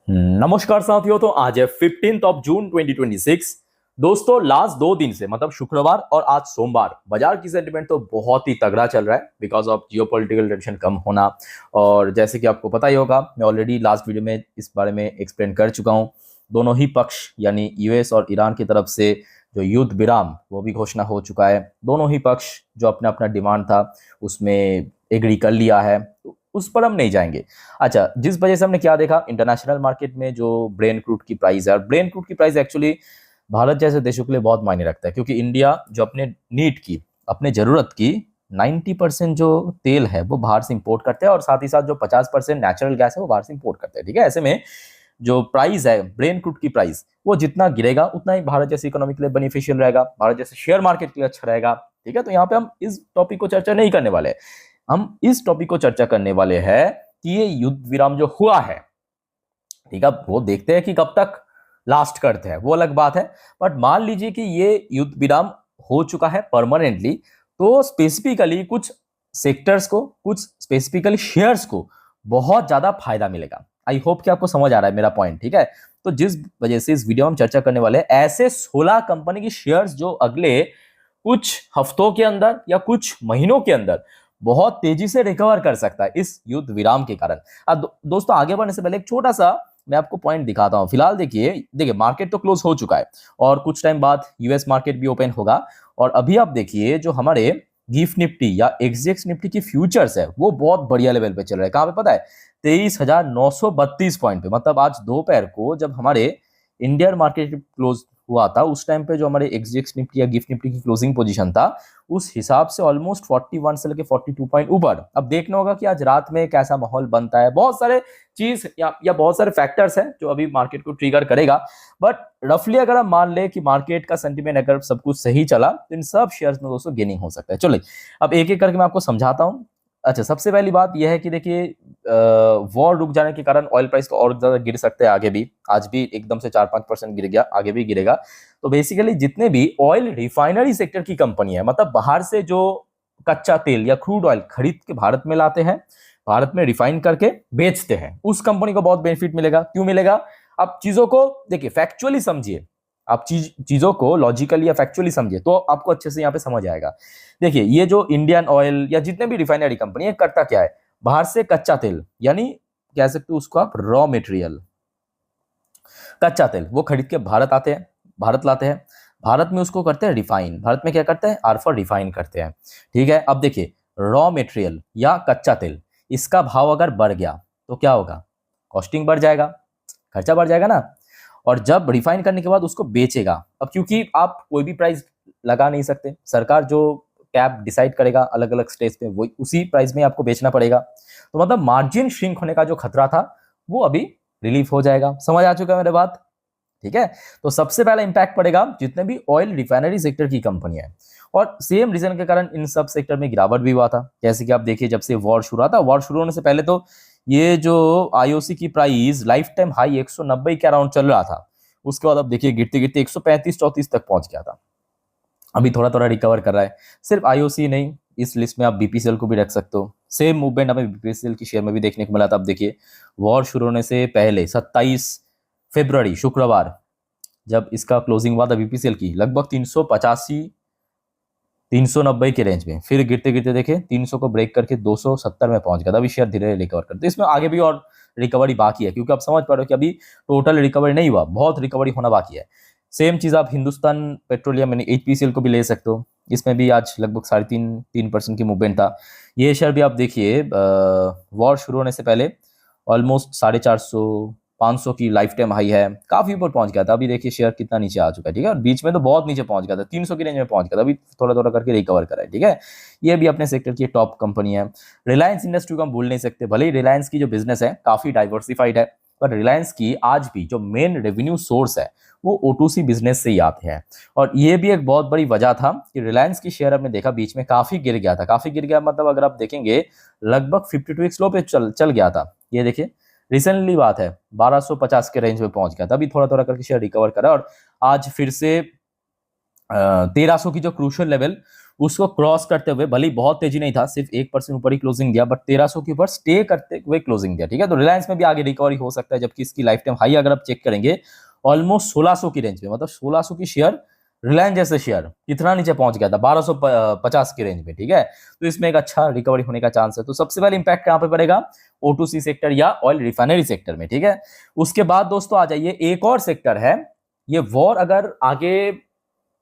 नमस्कार साथियों। तो आज है 15 जून 2026। दोस्तों, लास्ट 2 दिन से मतलब शुक्रवार और आज सोमवार बाजार की सेंटिमेंट तो बहुत ही तगड़ा चल रहा है बिकॉज ऑफ जियोपॉलिटिकल टेंशन कम होना। और जैसे कि आपको पता ही होगा, मैं ऑलरेडी लास्ट वीडियो में इस बारे में एक्सप्लेन कर चुका हूं। दोनों ही पक्ष यानी यूएस और ईरान की तरफ से जो युद्ध विराम वो भी घोषणा हो चुका है। दोनों ही पक्ष जो अपना अपना डिमांड था उसमें एग्री कर लिया है, तो उस पर हम नहीं जाएंगे। अच्छा, जिस वजह से हमने क्या देखा इंटरनेशनल मार्केट में, जो ब्रेन क्रूड की प्राइस है, और ब्रेन क्रूड की प्राइस एक्चुअली भारत जैसे देशों के लिए बहुत मायने रखता है, क्योंकि इंडिया जो अपने नीड की, अपने जरूरत की 90% जो तेल है वो बाहर से इंपोर्ट करते हैं, और साथ ही साथ जो 50% नेचुरल गैस है वो बाहर से इंपोर्ट करते हैं। ठीक है, ऐसे में जो प्राइस है ब्रेन क्रूड की प्राइस, वो जितना गिरेगा उतना ही भारत जैसी इकोनॉमी के लिए बेनिफिशियल रहेगा, भारत जैसे शेयर मार्केट के लिए अच्छा रहेगा। ठीक है, तो यहाँ पे हम इस टॉपिक को चर्चा नहीं करने वाले। हम इस टॉपिक को चर्चा करने वाले हैं कि ये युद्ध विराम जो हुआ है, ठीक है, वो देखते हैं कि कब तक लास्ट करते हैं, वो अलग बात है। बट मान लीजिए कि ये युद्ध विराम हो चुका है परमानेंटली, तो स्पेसिफिकली कुछ सेक्टर्स को, कुछ स्पेसिफिकली शेयर्स को बहुत ज्यादा फायदा मिलेगा। आई होप कि आपको समझ आ रहा है मेरा पॉइंट। ठीक है, तो जिस वजह से इस वीडियो में हम चर्चा करने वाले हैं ऐसे 16 कंपनी की शेयर्स जो अगले कुछ हफ्तों के अंदर या कुछ महीनों के अंदर बहुत तेजी से रिकवर कर सकता है इस युद्ध विराम के कारण। अब दोस्तों, आगे बढ़ने से पहले एक छोटा सा मैं आपको पॉइंट दिखाता हूं। फिलहाल देखिए देखिए मार्केट तो क्लोज हो चुका है और कुछ टाइम बाद यूएस मार्केट भी ओपन होगा। और अभी आप देखिए जो हमारे गिफ्ट निफ्टी या एक्सजेक्स निफ्टी की फ्यूचर्स है वो बहुत बढ़िया लेवल पे चल रहा है। कहां पे पता है? 23,932 पॉइंट पे। मतलब आज दोपहर को जब हमारे इंडियन मार्केट क्लोज हुआ था उस टाइम पे जो हमारे एक्सजेक्स निफ्टी या गिफ्ट निफ्टी की क्लोजिंग पोजीशन था, उस हिसाब से ऑलमोस्ट 41 से लेके 42 पॉइंट ऊपर। अब देखना होगा कि आज रात में कैसा माहौल बनता है। बहुत सारे चीज या बहुत सारे फैक्टर्स हैं जो अभी मार्केट को ट्रिगर करेगा। बट रफली अगर हम मान ले कि मार्केट का सेंटीमेंट अगर सब कुछ सही चला तो इन सब शेयर्स में दोस्तों गेनिंग हो सकता है। चलिए अब एक एक करके मैं आपको समझाता हूँ। अच्छा, सबसे पहली बात यह है कि देखिए वॉर रुक जाने के कारण ऑयल प्राइस तो और ज्यादा गिर सकते हैं आगे भी। आज भी एकदम से 4-5% गिर गया, आगे भी गिरेगा। तो बेसिकली जितने भी ऑयल रिफाइनरी सेक्टर की कंपनी है, मतलब बाहर से जो कच्चा तेल या क्रूड ऑयल खरीद के भारत में लाते हैं, भारत में रिफाइन करके बेचते हैं, उस कंपनी को बहुत बेनिफिट मिलेगा। क्यों मिलेगा? आप चीजों को देखिए, फैक्चुअली समझिए। आप चीजों को लॉजिकली या फैक्चुअली समझिए तो आपको अच्छे से यहाँ पे समझ आएगा। देखिए ये जो इंडियन ऑयल या जितने भी रिफाइनरी कंपनी है करता क्या है, बाहर से कच्चा तेल यानी कह सकते हो उसको आप रॉ मटेरियल, कच्चा तेल वो खरीद के भारत आते हैं, भारत लाते हैं, भारत में उसको करते हैं रिफाइन। भारत में क्या करते हैं? आर फॉर रिफाइन करते हैं। ठीक है, अब देखिए रॉ मटेरियल या कच्चा तेल, इसका भाव अगर बढ़ गया तो क्या होगा? कॉस्टिंग बढ़ जाएगा, खर्चा बढ़ जाएगा ना। और जब रिफाइन करने के बाद उसको बेचेगा, अब क्योंकि आप कोई भी प्राइस लगा नहीं सकते, सरकार जो कैप डिसाइड करेगा अलग अलग स्टेज पे वो उसी प्राइस में आपको बेचना पड़ेगा। तो मतलब मार्जिन श्रिंक होने का जो खतरा था वो अभी रिलीफ हो जाएगा। समझ आ चुका है मेरे बात? ठीक है, तो सबसे पहला इंपैक्ट पड़ेगा जितने भी ऑयल रिफाइनरी सेक्टर की कंपनियां हैं। और सेम रीजन के कारण इन सब सेक्टर में गिरावट भी हुआ था। जैसे कि आप देखिए जब से वॉर शुरू हुआ था, वॉर शुरू होने से पहले तो ये जो आईओसी की प्राइस लाइफ टाइम हाई 190 के अराउंड चल रहा था। उसके बाद अब देखिए गिरते गिरते 135-34 तक पहुंच गया था। अभी थोड़ा थोड़ा रिकवर कर रहा है। सिर्फ आईओसी नहीं, इस लिस्ट में आप बीपीसीएल को भी रख सकते हो। सेम मूवमेंट हमें बीपीसीएल की शेयर में भी देखने को मिला था। अब देखिए वॉर शुरू होने से पहले 27 फरवरी शुक्रवार जब इसका क्लोजिंग हुआ था बीपीसीएल की, लगभग 385 390 के रेंज में, फिर गिरते गिरते देखे 300 को ब्रेक करके 270 में पहुंच गया था। अभी शेयर धीरे धीरे रिकवर करते, इसमें आगे भी और रिकवरी बाकी है, क्योंकि आप समझ पा रहे हो कि अभी टोटल रिकवरी नहीं हुआ, बहुत रिकवरी होना बाकी है। सेम चीज आप हिंदुस्तान पेट्रोलियम यानी एचपीसीएल को भी ले सकते हो। इसमें भी आज लगभग 3.5% की मूवमेंट था। ये शेयर भी आप देखिए वॉर शुरू होने से पहले ऑलमोस्ट 450 500 की लाइफ टाइम हाई है, काफी ऊपर पहुंच गया था। अभी देखिए शेयर कितना नीचे आ चुका है। ठीक है, और बीच में तो बहुत नीचे पहुंच गया था, 300 की रेंज में पहुंच गया था। अभी थोड़ा थोड़ा करके रिकवर करा है। ठीक है, ये भी अपने सेक्टर की टॉप कंपनी है। रिलायंस इंडस्ट्री को हम भूल नहीं सकते। भले ही रिलायंस की जो बिजनेस है काफी डाइवर्सिफाइड है, पर रिलायंस की आज भी जो मेन रेवेन्यू सोर्स है वो ओटूसी बिजनेस से ही आते हैं। और ये भी एक बहुत बड़ी वजह था कि रिलायंस की शेयर हमने देखा बीच में काफी गिर गया था। काफी गिर गया मतलब अगर आप देखेंगे लगभग 52 लो पे चल गया था। ये देखिए रिसेंटली बात है 1250 के रेंज में पहुंच गया था। अभी थोड़ा थोड़ा करके शेयर रिकवर करा और आज फिर से 1300 की जो क्रूशियल लेवल उसको क्रॉस करते हुए, भले ही बहुत तेजी नहीं था, सिर्फ 1% ऊपर ही क्लोजिंग दिया, बट 1300 के ऊपर स्टे करते हुए क्लोजिंग दिया। ठीक है, तो रिलायंस में भी आगे रिकवरी हो सकता है, जबकि इसकी लाइफ टाइम हाई अगर आप चेक करेंगे ऑलमोस्ट 1600 की रेंज में, मतलब 1600 की शेयर, रिलायंस जैसे शेयर कितना नीचे पहुंच गया था, 1250 की रेंज में। ठीक है, तो इसमें एक अच्छा रिकवरी होने का चांस है। तो सबसे पहले इंपैक्ट कहां पे पड़ेगा, O2C सेक्टर या ऑयल रिफाइनरी सेक्टर में। ठीक है, उसके बाद दोस्तों आ जाइए, एक और सेक्टर है, ये वॉर अगर आगे,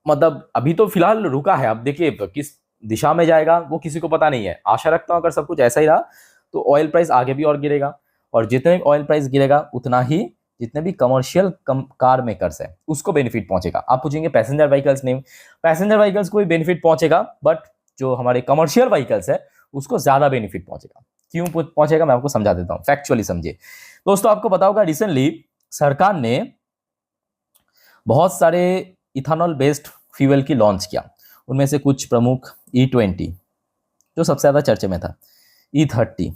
मतलब अभी तो फिलहाल रुका है, अब देखिए किस दिशा में जाएगा वो किसी को पता नहीं है। आशा रखता हूं अगर सब कुछ ऐसा ही रहा तो ऑयल प्राइस आगे भी और गिरेगा, और जितने भी ऑयल प्राइस गिरेगा उतना ही जितने भी कमर्शियल कार मेकर्स है उसको बेनिफिट पहुंचेगा। आप पूछेंगे पैसेंजर व्हीकल्स नहीं, पैसेंजर व्हीकल्स को भी बेनिफिट पहुंचेगा, बट जो हमारे कमर्शियल व्हीकल्स है उसको ज्यादा बेनिफिट पहुंचेगा। क्यों पहुंचेगा मैं आपको समझा देता हूं, फैक्चुअली समझिए। दोस्तों आपको पता होगा रिसेंटली सरकार ने बहुत सारे इथेनॉल बेस्ड फ्यूल की लॉन्च किया, उनमें से कुछ प्रमुख E20 जो सबसे ज़्यादा चर्चे में था, E30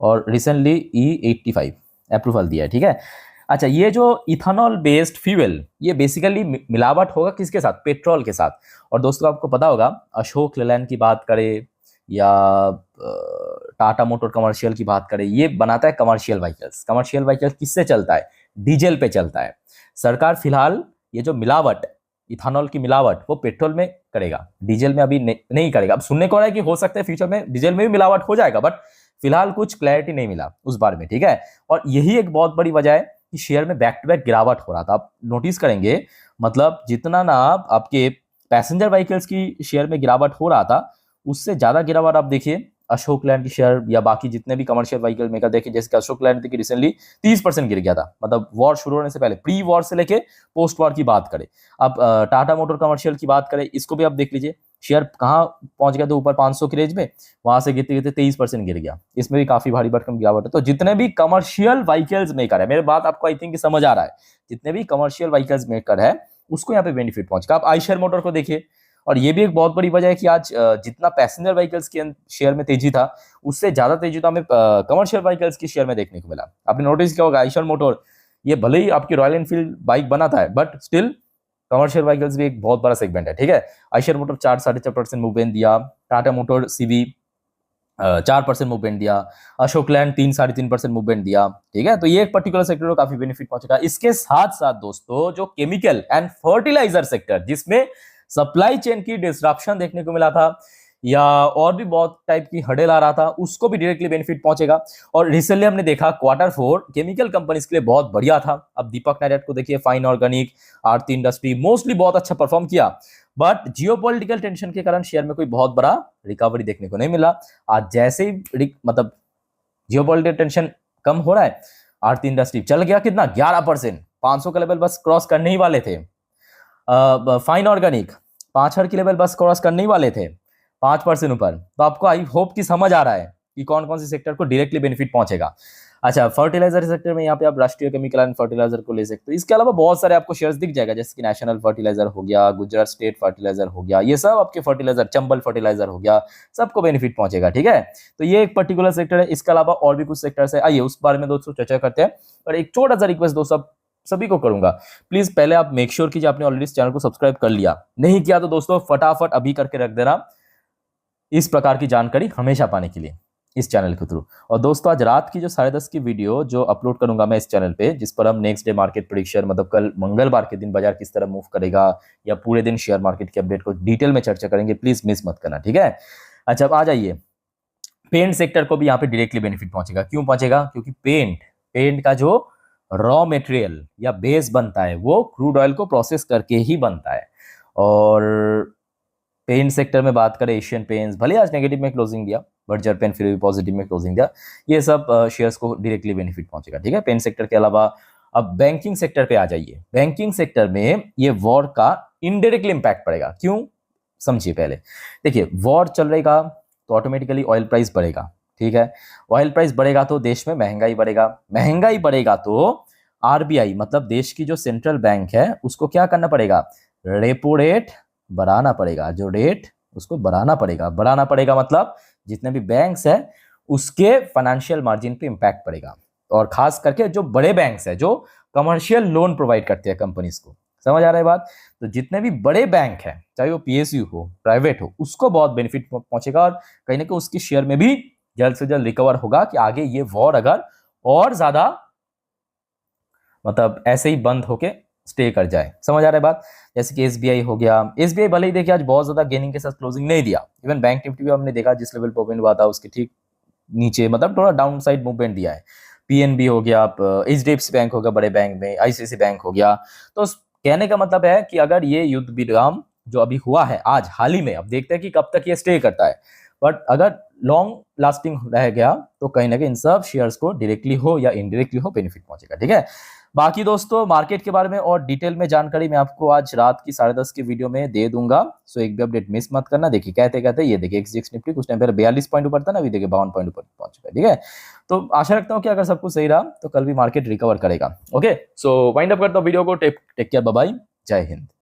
और रिसेंटली E85 अप्रूवल दिया है। ठीक है, अच्छा ये जो इथेनॉल बेस्ड फ्यूल, ये बेसिकली मिलावट होगा किसके साथ, पेट्रोल के साथ। और दोस्तों आपको पता होगा अशोक लेलैंड की बात करें या टाटा मोटर कमर्शियल की बात करें, ये बनाता है कमर्शियल व्हीकल्स। कमर्शियल व्हीकल्स किससे चलता है, डीजल पे चलता है। सरकार फिलहाल ये जो मिलावट, इथेनॉल की मिलावट वो पेट्रोल में करेगा, डीजल में अभी नहीं करेगा। अब सुनने को आ रहा है कि हो सकता है फ्यूचर में डीजल में भी मिलावट हो जाएगा, बट फिलहाल कुछ क्लैरिटी नहीं मिला उस बारे में। ठीक है, और यही एक बहुत बड़ी वजह है कि शेयर में बैक टू बैक गिरावट हो रहा था। आप नोटिस करेंगे, मतलब जितना ना आपके पैसेंजर व्हीकल्स की शेयर में गिरावट हो रहा था, उससे ज्यादा गिरावट आप देखिए अशोक लैंड की शेयर या बाकी जितने भी कमर्शियल व्हीकल मेकर देखिए, जैसे कि अशोक लैंड देखिए रिसेंटली 30% गिर गया था, मतलब वॉर शुरू होने से पहले, प्री वॉर से लेके पोस्ट वॉर की बात करें। अब टाटा मोटर कमर्शियल की बात करें, इसको भी आप देख लीजिए, शेयर कहाँ पहुंच गया था, ऊपर 500 की रेंज में, वहां से गिरते गिरते 23% गिर गया। इसमें भी काफी भारी भरकम गिरावट है। तो जितने भी कमर्शियल व्हीकल्स मेकर है, मेरे बात आपको आई थिंक समझ आ रहा है, जितने भी कमर्शियल व्हीकल्स मेकर है उसको यहाँ पे बेनिफिट पहुंचेगा। आप आईशर मोटर को देखिए, और ये भी एक बहुत बड़ी वजह है कि आज जितना पैसेंजर व्हीकल्स के शेयर में तेजी था, उससे ज्यादा तेजी तो हमें कमर्शियल व्हीकल्स की शेयर में देखने को मिला। आपने नोटिस किया होगा आईशर मोटर, ये भले ही आपकी रॉयल एनफील्ड बाइक बनाता है, बट स्टिल कमर्शियल व्हीकल्स भी एक बहुत बड़ा सेगमेंट है। ठीक है, आईशर मोटर 4-4.5% मूवमेंट दिया, टाटा मोटर सीवी 4% मूवमेंट दिया, अशोक लैंड 3-3.5% मूवमेंट दिया। ठीक है, तो ये एक पर्टिकुलर सेक्टर को काफी बेनिफिट पहुंचेगा। इसके साथ साथ दोस्तों जो केमिकल एंड फर्टिलाइजर सेक्टर, जिसमें सप्लाई चेन की डिस्ट्रप्शन देखने को मिला था या और भी बहुत टाइप की हर्डल आ रहा था, उसको भी डायरेक्टली बेनिफिट पहुंचेगा। और रिसेंटली हमने देखा Q4 केमिकल कंपनीज के लिए बहुत बढ़िया था। अब दीपक नायरेट को देखिए, फाइन ऑर्गेनिक, आरती इंडस्ट्री मोस्टली बहुत अच्छा परफॉर्म किया, बट जियोपॉलिटिकल टेंशन के कारण शेयर में कोई बहुत बड़ा रिकवरी देखने को नहीं मिला। आज जैसे ही मतलब जियोपॉलिटिकल टेंशन कम हो रहा है, आरती इंडस्ट्री चल गया कितना, 11%, 500 का लेवल बस क्रॉस करने ही वाले थे। फाइन ऑर्गेनिक 5,000 की लेवल बस क्रॉस करने ही वाले थे, 5% ऊपर। तो आपको आई होप कि समझ आ रहा है कि कौन कौन से सेक्टर को डायरेक्टली बेनिफिट पहुंचेगा। अच्छा, फर्टिलाइजर सेक्टर में यहाँ पे आप राष्ट्रीय केमिकल एंड फर्टिलाइजर को ले सकते हो। इसके अलावा बहुत सारे आपको शेयर्स दिख जाएगा, जैसे कि नेशनल फर्टिलाइजर हो गया, गुजरात स्टेट फर्टिलाइजर हो गया, ये सब आपके फर्टिलाइजर, चंबल फर्टिलाइजर हो गया, सबको बेनिफिट पहुंचेगा। ठीक है, तो ये एक पर्टिकुलर सेक्टर है। इसके अलावा और भी कुछ सेक्टर्स है, आइए उस बारे में दोस्तों चर्चा करते हैं। और एक छोटा सा रिक्वेस्ट दोस्तों सभी को करूंगा, प्लीज पहले आप मेक श्योर कीजिए आपने ऑलरेडी इस चैनल को सब्सक्राइब कर लिया, नहीं किया तो दोस्तों फटाफट अभी करके रख देना, इस प्रकार की जानकारी हमेशा पाने के लिए इस चैनल के थ्रू। और दोस्तों आज रात की जो 10:30 की वीडियो जो अपलोड करूंगा मैं इस चैनल पे, जिस पर हम नेक्स्ट डे मार्केट प्रेडिक्शन, मतलब कल मंगलवार के दिन बाजार किस तरह मूव करेगा या पूरे दिन शेयर मार्केट के अपडेट को डिटेल में चर्चा करेंगे, प्लीज मिस मत करना। ठीक है, अच्छा अब आ जाइए, पेंट सेक्टर को भी यहाँ पे डायरेक्टली बेनिफिट पहुंचेगा। क्यों पहुंचेगा, क्योंकि पेंट का जो रॉ मटेरियल या बेस बनता है वो क्रूड ऑयल को प्रोसेस करके ही बनता है। और पेंट सेक्टर में बात करें, एशियन पेंट्स भले आज नेगेटिव में क्लोजिंग दिया, बर्जर पेन फिर भी पॉजिटिव में क्लोजिंग दिया, ये सब शेयर्स को डायरेक्टली बेनिफिट पहुंचेगा। ठीक है, पेंट सेक्टर के अलावा अब बैंकिंग सेक्टर पे आ जाइए। बैंकिंग सेक्टर में ये वॉर का इनडायरेक्टली इंपैक्ट पड़ेगा। क्यों, समझिए पहले। देखिए, वॉर चल रहेगा तो ऑटोमेटिकली ऑयल प्राइस बढ़ेगा। ठीक है, ऑयल प्राइस बढ़ेगा तो देश में महंगाई बढ़ेगा, महंगाई बढ़ेगा तो आरबीआई मतलब देश की जो सेंट्रल बैंक है उसको क्या करना पड़ेगा, रेपो रेट बढ़ाना पड़ेगा। जो रेट उसको बढ़ाना पड़ेगा मतलब जितने भी बैंक्स है उसके फाइनेंशियल मार्जिन पे इंपैक्ट पड़ेगा। और खास करके जो बड़े बैंक्स है जो कमर्शियल लोन प्रोवाइड करते हैं कंपनीज को, समझ आ रहा है बात। तो जितने भी बड़े बैंक हैं, चाहे वो पीएसयू हो, प्राइवेट हो, उसको बहुत बेनिफिट पहुंचेगा और कहीं ना कहीं उसके शेयर में भी जल्द से जल्द रिकवर होगा कि आगे ये वॉर अगर और ज्यादा मतलब ऐसे ही बंद होके स्टे कर जाए। समझ आ रहा है बात। जैसे कि एसबीआई हो गया, एसबीआई भले ही देखिए आज बहुत ज्यादा गेनिंग के साथ क्लोजिंग नहीं दिया, इवन बैंक निफ्टी भी हमने देखा जिस लेवल पर ओपन हुआ था उसके ठीक नीचे मतलब थोड़ा डाउन साइड मूवमेंट दिया है। पीएनबी हो गया, एचडीएफसी बैंक हो गया, बड़े बैंक में आईसीआईसी बैंक हो गया। तो कहने का मतलब है कि अगर ये युद्ध विराम जो अभी हुआ है आज हाल ही में, अब देखते हैं कि कब तक ये स्टे करता है, बट अगर लॉन्ग लास्टिंग रह गया तो कहीं ना कहीं इन सब शेयर्स को डायरेक्टली हो या इनडायरेक्टली हो बेनिफिट पहुंचेगा। ठीक है, बाकी दोस्तों मार्केट के बारे में और डिटेल में जानकारी मैं आपको आज रात की 10:30 की वीडियो में दे दूंगा। सो एक भी अपडेट मिस मत करना। देखिए कहते कहते ये देखिए एक्सजीएक्स निफ्टी कुछ टाइम पहले 42 पॉइंट ऊपर था ना, अभी देखिए 52 पॉइंट ऊपर पहुंच चुका है। ठीक है, तो आशा रखता हूँ कि अगर सब कुछ सही रहा तो कल भी मार्केट रिकवर करेगा। ओके, सो वाइंड अप करता हूँ वीडियो को। टेक केयर, बाय बाय, जय हिंद।